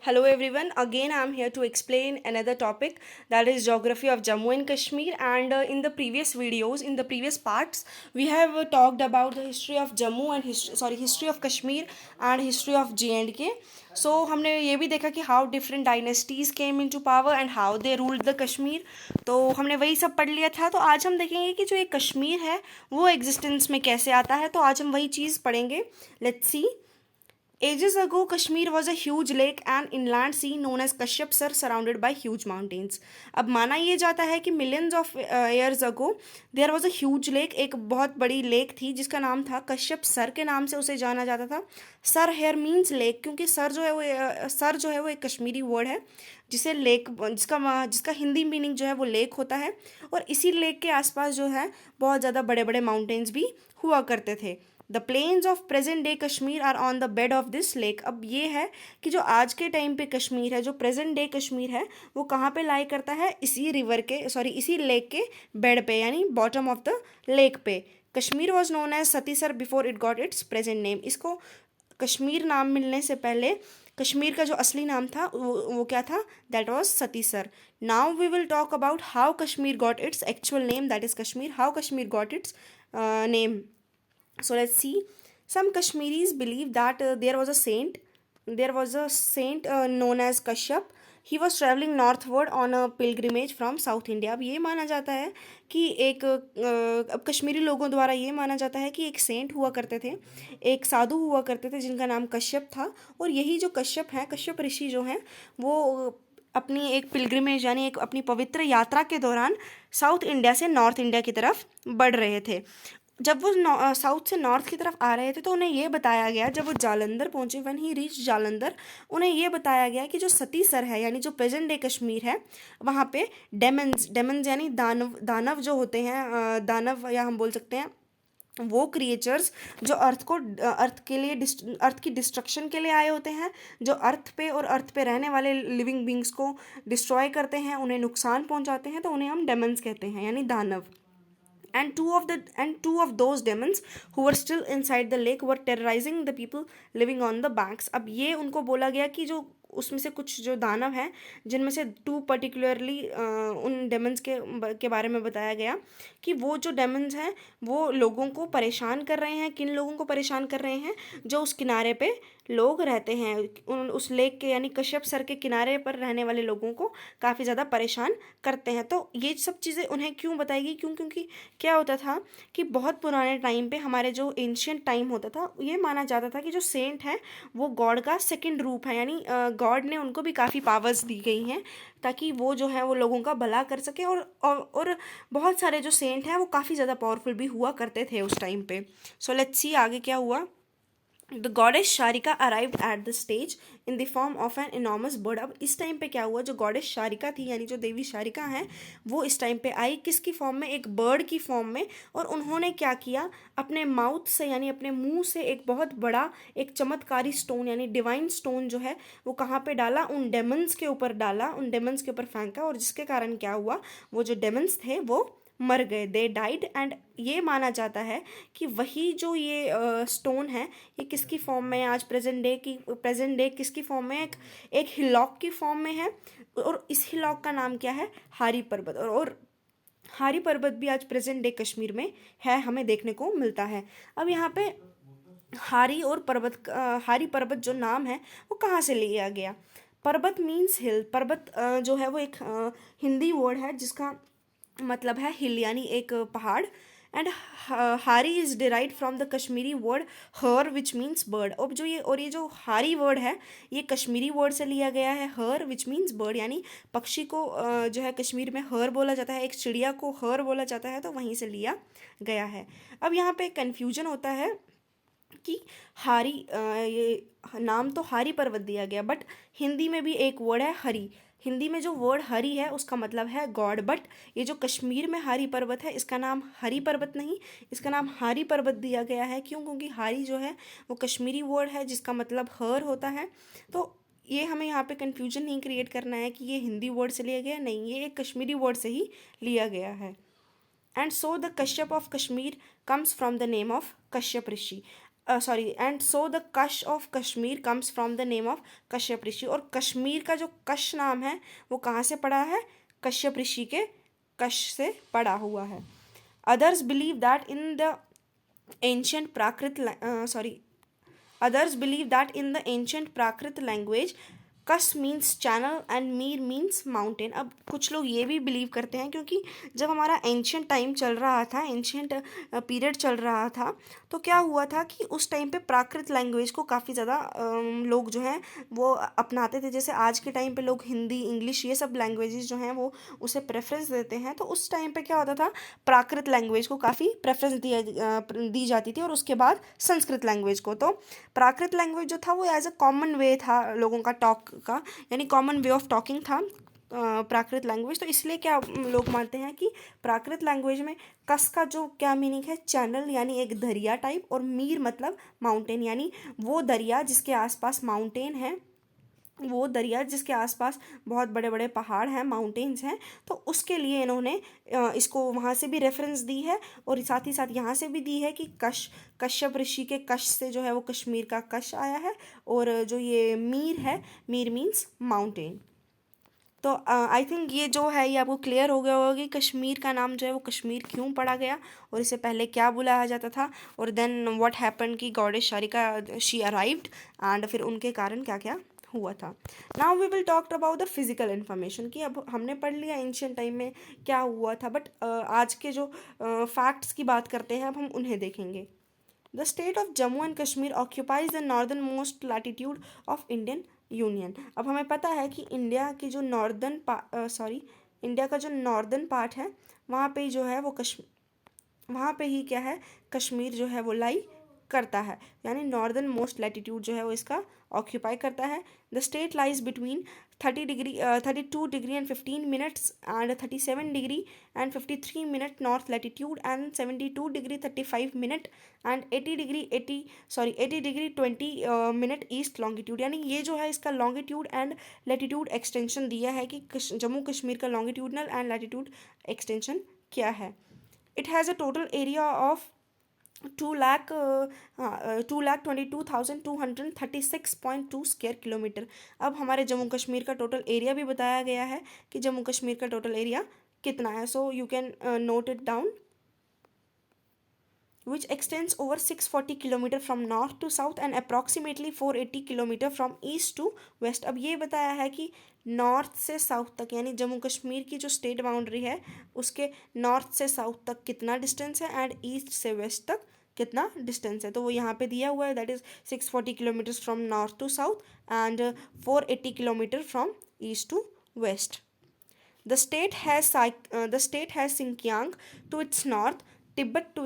Hello everyone. Again, I am here to explain another topic, that is geography of Jammu and Kashmir. And in the previous videos, in the previous parts, we have talked about the history of Jammu and history of Kashmir and history of J&K. So हमने ये भी देखा कि how different dynasties came into power and how they ruled the Kashmir. तो हमने वही सब पढ़ लिया था. तो आज हम देखेंगे कि जो ये कश्मीर है वो एग्जिस्टेंस में कैसे आता है. तो आज हम वही चीज़ पढ़ेंगे. Let's see. Ages ago, Kashmir was a huge lake and inland sea known as Kashyap Sar, surrounded by huge mountains. अब माना ये जाता है कि millions of years ago there was a huge lake, एक बहुत बड़ी लेक थी जिसका नाम था कश्यप सर के नाम से उसे जाना जाता था. सर हेयर मीन्स लेक, क्योंकि सर जो है वो एक कश्मीरी वर्ड है जिसे लेक जिसका हिंदी मीनिंग जो है वो लेक होता है. और इसी लेक के आसपास जो है बहुत ज़्यादा बड़े बड़े माउंटेन्स भी हुआ करते थे. The plains of present day Kashmir are on the bed of this lake. अब ये है कि जो आज के टाइम पे कश्मीर है, जो प्रेजेंट डे कश्मीर है, वो कहाँ पे लाई करता है, इसी लेक के बेड पे, यानी बॉटम ऑफ द लेक पे. Kashmir was known as Satisar before it got its present name. इसको कश्मीर नाम मिलने से पहले कश्मीर का जो असली नाम था वो क्या था, that was Satisar. Now we will talk about how Kashmir got its actual name, that is Kashmir, how Kashmir got its name. So let's see. Some Kashmiris believe that there was a saint. There was a saint known as Kashyap. He was traveling northward on a pilgrimage from South India. अब ये माना जाता है कि अब कश्मीरी लोगों द्वारा ये माना जाता है कि एक सेंट हुआ करते थे, एक साधु हुआ करते थे जिनका नाम कश्यप था. और यही जो कश्यप हैं, कश्यप ऋषि जो हैं, वो अपनी एक पिलग्रिमेज यानी एक अपनी पवित्र यात्रा के दौरान साउथ इंडिया से नॉर्थ इंडिया की तरफ बढ़ रहे थे. जब वो साउथ से नॉर्थ की तरफ आ रहे थे तो उन्हें ये बताया गया, जब वो जालंधर पहुंचे, व्हेन ही रीच जालंधर, उन्हें ये बताया गया कि जो सतीसर है, यानी जो प्रेजेंट डे कश्मीर है, वहाँ पे डेमन्स यानी दानव जो होते हैं, दानव या हम बोल सकते हैं वो क्रिएचर्स जो अर्थ की डिस्ट्रक्शन के लिए आए होते हैं, जो अर्थ पे रहने वाले लिविंग बींग्स को डिस्ट्रॉय करते हैं, उन्हें नुकसान पहुंचाते हैं, तो उन्हें हम डेमन्स कहते हैं, यानी दानव. And two of those demons who were still inside the lake were terrorizing the people living on the banks. अब ये उनको बोला गया कि जो उसमें से कुछ जो दानव हैं, जिनमें से टू पर्टिकुलरली उन डेमन्स के बारे में बताया गया कि वो जो डेमन्स हैं वो लोगों को परेशान कर रहे हैं. किन लोगों को परेशान कर रहे हैं? जो उस किनारे पे लोग रहते हैं, उस लेक के यानी कश्यप सर के किनारे पर रहने वाले लोगों को काफ़ी ज़्यादा परेशान करते हैं. तो ये सब चीज़ें उन्हें क्यों बताएगी? क्योंकि क्या होता था कि बहुत पुराने टाइम पे, हमारे जो एंशियंट टाइम होता था, ये माना जाता था कि जो सेंट है वो गॉड का सेकंड रूप है, यानी गॉड ने उनको भी काफ़ी पावर्स दी गई हैं ताकि वो जो है वो लोगों का भला कर सके. और बहुत सारे जो सेंट हैं वो काफ़ी ज़्यादा पावरफुल भी हुआ करते थे उस टाइम पे. सो लेट्स सी आगे क्या हुआ. The goddess Sharika arrived at the stage in the form of an enormous bird. अब इस टाइम पे क्या हुआ, जो गॉडेस शारिका थी यानी जो देवी शारिका हैं, वो इस टाइम पे आई किसकी फॉर्म में, एक बर्ड की फॉर्म में. और उन्होंने क्या किया, अपने माउथ से यानी अपने मुंह से एक बहुत बड़ा एक चमत्कारी स्टोन यानी डिवाइन स्टोन जो है वो कहाँ पे डाला, उन डेमन्स के ऊपर डाला, उन डेमन्स के ऊपर फेंका. और जिसके कारण क्या हुआ, वो जो डेमन्स थे वो मर गए, दे डाइड. एंड ये माना जाता है कि वही जो ये स्टोन है, ये किसकी फॉर्म में है आज प्रेजेंट डे किसकी फॉर्म में है, एक हिलॉक की फॉर्म में है. और इस हिलॉक का नाम क्या है, हारी पर्वत. और हारी पर्वत भी आज प्रेजेंट डे कश्मीर में है, हमें देखने को मिलता है. अब यहाँ पे हारी पर्वत जो नाम है वो कहाँ से लिया गया. पर्वत मीन्स हिल. पर्वत जो है वो एक हिंदी वर्ड है जिसका मतलब है हिल यानी एक पहाड़. एंड हारी is derive from the Kashmiri word her which means bird. अब ये जो हारी वर्ड है ये कश्मीरी वर्ड से लिया गया है, हर विच मीन्स बर्ड, यानी पक्षी को जो है कश्मीर में हर बोला जाता है, एक चिड़िया को हर बोला जाता है, तो वहीं से लिया गया है. अब यहाँ पे कन्फ्यूजन होता है कि ये नाम तो हारी पर्वत दिया गया, बट हिंदी में भी एक वर्ड है हरी. हिंदी में जो वर्ड हरी है उसका मतलब है गॉड, बट ये जो कश्मीर में हारी पर्वत है इसका नाम हरी पर्वत नहीं, इसका नाम हारी पर्वत दिया गया है. क्यों? क्योंकि हारी जो है वो कश्मीरी वर्ड है जिसका मतलब हर होता है. तो ये हमें यहाँ पे कन्फ्यूजन नहीं क्रिएट करना है कि ये हिंदी वर्ड से लिया गया, नहीं, ये एक कश्मीरी वर्ड से ही लिया गया है. And so the Kashyap of Kashmir comes from the name of Kashyap Rishi. Sorry and so the Kash of Kashmir comes from the name of Kashyap Rishi. और कश्मीर का जो कश नाम है वो कहाँ से पड़ा है? कश्यप ऋषि के कश से पड़ा हुआ है। Others believe that in the ancient Prakrit sorry Others believe that in the ancient Prakrit language, कश means channel and Mir means mountain. अब कुछ लोग ये भी बिलीव करते हैं, क्योंकि जब हमारा एंशियंट टाइम चल रहा था, एंशियंट पीरियड चल रहा था, तो क्या हुआ था कि उस टाइम पे प्राकृत लैंग्वेज को काफ़ी ज़्यादा लोग जो हैं वो अपनाते थे। जैसे आज के टाइम पे लोग हिंदी, इंग्लिश, ये सब लैंग्वेजेस जो हैं वो उसे प्रेफरेंस देते हैं। तो उस टाइम पे क्या होता था, प्राकृत लैंग्वेज को काफ़ी प्रेफरेंस दी जाती थी, और उसके बाद संस्कृत लैंग्वेज को। तो प्राकृत लैंग्वेज जो था वो एज अ कॉमन वे था लोगों का टॉक का, यानी कॉमन वे ऑफ टॉकिंग था प्राकृत लैंग्वेज। तो इसलिए क्या लोग मानते हैं कि प्राकृत लैंग्वेज में कस का जो क्या मीनिंग है, चैनल यानी एक दरिया टाइप, और मीर मतलब माउंटेन, यानी वो दरिया जिसके आसपास माउंटेन है, वो दरिया जिसके आसपास बहुत बड़े बड़े पहाड़ हैं, माउंटेन्स हैं। तो उसके लिए इन्होंने इसको वहाँ से भी रेफरेंस दी है, और साथ ही साथ यहाँ से भी दी है कि कश्यप ऋषि के कश से जो है वो कश्मीर का कश आया है। और जो ये मीर है, मीर मीन्स माउंटेन। तो आई थिंक ये जो है ये आपको क्लियर हो गया होगा कि कश्मीर का नाम जो है वो कश्मीर क्यों पड़ा गया, और इसे पहले क्या बुलाया जाता था, और देन व्हाट हैपन कि goddess Sharika she arrived, and फिर उनके कारण क्या क्या हुआ था। Now we will talk about the physical information, कि अब हमने पढ़ लिया एंशियंट टाइम में क्या हुआ था, बट आज के जो फैक्ट्स की बात करते हैं अब हम उन्हें देखेंगे। The state of Jammu and Kashmir occupies the northern most latitude of Indian union. अब हमें पता है कि इंडिया की जो इंडिया का जो नॉर्दर्न पार्ट है, वहाँ पे ही जो है वो वहाँ पे ही क्या है, कश्मीर जो है वो लाई करता है, यानी नॉर्दर्न मोस्ट लैटिट्यूड जो है वो इसका ऑक्यूपाई करता है। The state lies between 32 degree and 15 minutes and 37 degree and 53 minute north latitude, and 72 degree 35 minute and 80 degree 20 minute east longitude. यानी ये जो है इसका लॉन्गिट्यूड एंड लैटिट्यूड एक्सटेंशन दिया है कि जम्मू कश्मीर का लॉन्गिट्यूडनल एंड लैटिट्यूड एक्सटेंशन क्या है। It has a total area of 2,22,236.2 square kilometre. अब हमारे जम्मू कश्मीर का टोटल एरिया भी बताया गया है कि जम्मू कश्मीर का टोटल एरिया कितना है। So you can note it down, which extends over 640 kilometre from north to south and approximately 480 kilometre from east to west. अब ये बताया है कि नॉर्थ से साउथ तक, यानी जम्मू कश्मीर की जो स्टेट बाउंड्री है उसके नॉर्थ से साउथ तक कितना डिस्टेंस है, एंड ईस्ट से वेस्ट तक कितना डिस्टेंस है। तो वो यहाँ पे दिया हुआ है, that is 640 kilometres from north to south and 480 kilometre from east to west. The state has Xinjiang to its north, Tibet to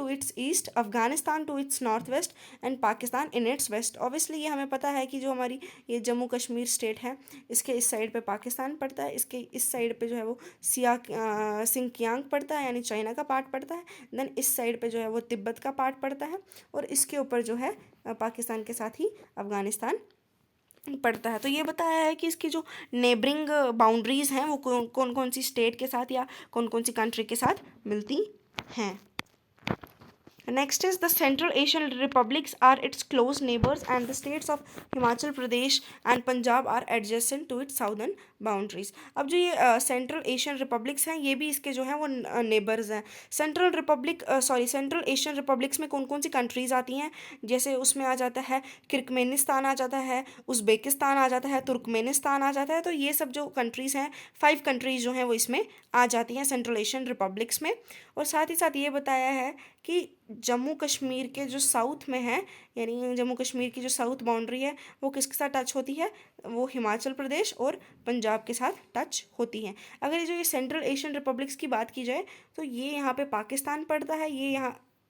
its east, Afghanistan to its northwest, and Pakistan in its west. Obviously ये हमें पता है कि जो हमारी ये Jammu Kashmir state है, इसके इस साइड पे पाकिस्तान पड़ता है, इसके इस साइड पे जो है वो सिंकियांग पड़ता है, यानी चाइना का पार्ट पड़ता है। देन इस साइड पे जो है वो तिब्बत का पार्ट पड़ता है, और इसके ऊपर जो है पाकिस्तान के साथ ही अफगानिस्तान पड़ता है। तो ये बताया है कि इसकी जो नेबरिंग बाउंड्रीज़ हैं वो कौन कौन सी स्टेट के साथ या कौन कौन सी कंट्री के साथ मिलती हैं। Next is the Central Asian republics are its close neighbors, and the states of Himachal Pradesh and Punjab are adjacent to its southern boundaries. अब जो ये सेंट्रल एशियन रिपब्लिक्स हैं ये भी इसके जो हैं वो नेबर्स हैं। सेंट्रल एशियन रिपब्लिक्स में कौन कौन सी कंट्रीज़ आती हैं, जैसे उसमें आ जाता है किर्गमेनिस्तान आ जाता है, उज़्बेकिस्तान आ जाता है, तुर्कमेनिस्तान आ जाता है। तो ये सब जो कंट्रीज़ हैं, 5 कंट्रीज़ जो हैं वो इसमें आ जाती हैं सेंट्रल एशियन रिपब्लिक्स में। और साथ ही साथ ये बताया है कि जम्मू कश्मीर के जो साउथ में है, यानी जम्मू कश्मीर की जो साउथ बाउंड्री है वो किसके साथ टच होती है, वो हिमाचल प्रदेश और पंजाब के साथ टच होती है। अगर ये सेंट्रल एशियन रिपब्लिक्स की बात की जाए तो ये यहाँ पे पाकिस्तान पड़ता है, ये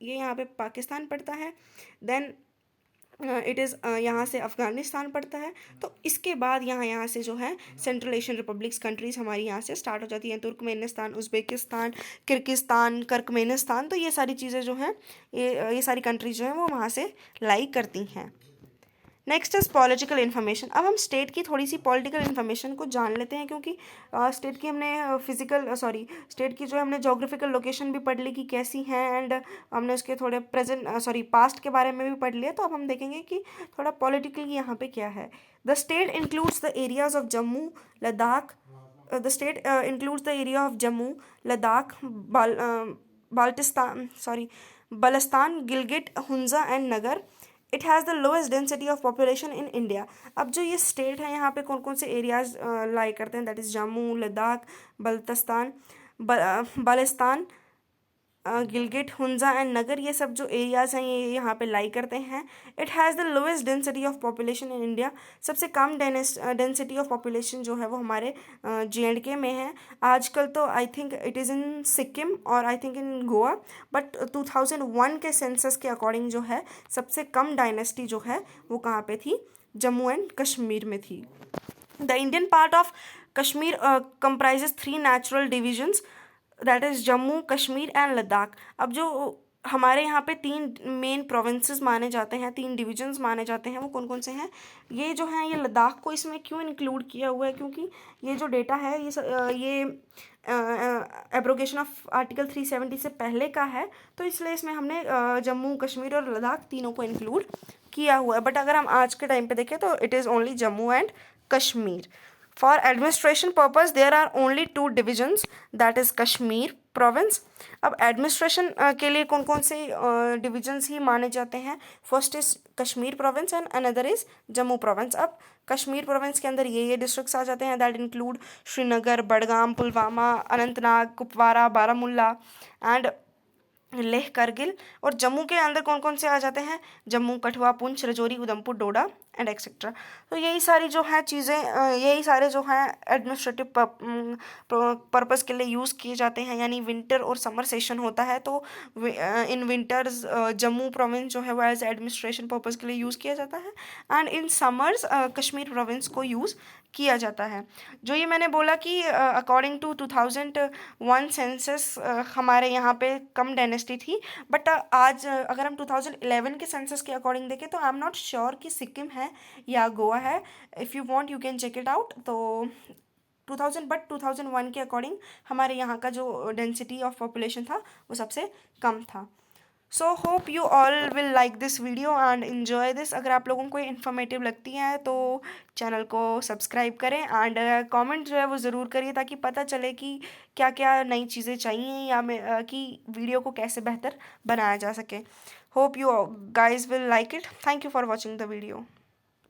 यहाँ पे पाकिस्तान पड़ता है। देन इट इज़ यहाँ से अफ़गानिस्तान पड़ता है। तो इसके बाद यहाँ से जो है सेंट्रल एशियन रिपब्लिक्स कंट्रीज़ हमारी यहाँ से स्टार्ट हो जाती हैं, तुर्कमेनिस्तान, उज़्बेकिस्तान, किर्गिस्तान, कर्कमेनिस्तान। तो ये सारी चीज़ें जो हैं, ये सारी कंट्रीज जो हैं वो वहाँ से लाई करती हैं। Next is political information. अब हम स्टेट की थोड़ी सी पॉलिटिकल इन्फॉर्मेशन को जान लेते हैं, क्योंकि स्टेट की हमने स्टेट की जो हमने जोग्राफिकल लोकेशन भी पढ़ ली कि कैसी हैं, एंड हमने उसके थोड़े पास्ट के बारे में भी पढ़ लिया। तो अब हम देखेंगे कि थोड़ा पॉलिटिकली यहाँ पे क्या है। The state includes the areas of Jammu Ladakh the state includes the area of Jammu Ladakh Baltistan Gilgit Hunza and Nagar. It has the lowest density of population in India. अब जो ये स्टेट है यहाँ पे कौन कौन से एरियाज लाई करते हैं, that is Jammu Ladakh Baltistan Baltistan Gilgit Hunza and Nagar. ये सब जो एरियाज हैं ये यहाँ पे लाई करते हैं। It has the lowest density of population in India. सबसे कम डेंसिटी ऑफ पॉपुलेशन जो है वो हमारे JNK में है। आजकल तो I think it is in Sikkim और I think in Goa, but 2001 के सेंसस के अकॉर्डिंग जो है सबसे कम डायनेस्टी जो है वो कहाँ पे थी, जम्मू एंड कश्मीर में थी। The Indian part of Kashmir comprises 3 natural divisions, that is Jammu Kashmir and Ladakh. अब जो हमारे यहाँ पे 3 मेन प्रोविंसेस माने जाते हैं, 3 डिविजन्स माने जाते हैं, वो कौन कौन से हैं, ये जो हैं, ये लद्दाख को इसमें क्यों इंक्लूड किया हुआ है, क्योंकि ये जो डेटा है ये एब्रोगेशन ऑफ आर्टिकल 370 से पहले का है, तो इसलिए इसमें हमने जम्मू कश्मीर और लद्दाख तीनों को इंक्लूड किया हुआ है। बट अगर हम आज के टाइम पे देखें तो it is only Jammu and Kashmir. For administration purpose there are only 2 divisions, that is Kashmir province. अब एडमिनिस्ट्रेशन के लिए कौन कौन से डिविजन्स ही माने जाते हैं, first is Kashmir province and another is Jammu province. अब कश्मीर प्रोविंस के अंदर ये डिस्ट्रिक्ट्स आ जाते हैं, that include Srinagar, Budgam, Pulwama, Anantnag, Kupwara, Baramulla and Leh Kargil. और जम्मू के अंदर कौन कौन से आ जाते हैं, जम्मू, कठुआ, पुंछ, राजौरी, उधमपुर, डोडा एंड एक्सेट्रा। तो यही सारी जो हैं चीज़ें, यही सारे जो हैं एडमिनिस्ट्रेटिव पर्पस के लिए यूज़ किए जाते हैं। यानी विंटर और समर सेशन होता है, तो इन विंटर्स जम्मू प्रोविंस जो है वो एज एडमिनिस्ट्रेशन पर्पस के लिए यूज़ किया जाता है, and in summers Kashmir province को यूज़ किया जाता है। जो ये मैंने बोला कि अकॉर्डिंग टू 2001 सेंसस हमारे यहाँ पे कम डायनेस्टी थी, बट आज अगर हम 2011 के सेंसस के अकॉर्डिंग देखें तो आई एम नॉट श्योर कि सिक्किम है या गोवा है। If you want you can check it out. तो 2001 के अकॉर्डिंग हमारे यहाँ का जो डेंसिटी ऑफ पॉपुलेशन था वो सबसे कम था। So hope you all will like this video and enjoy this. अगर आप लोगों को इन्फॉर्मेटिव लगती है तो चैनल को सब्सक्राइब करें एंड कमेंट जो है वो ज़रूर करिए, ताकि पता चले कि क्या क्या नई चीज़ें चाहिए या कि वीडियो को कैसे बेहतर बनाया जा सके। Hope you guys will like it. Thank you for watching the video.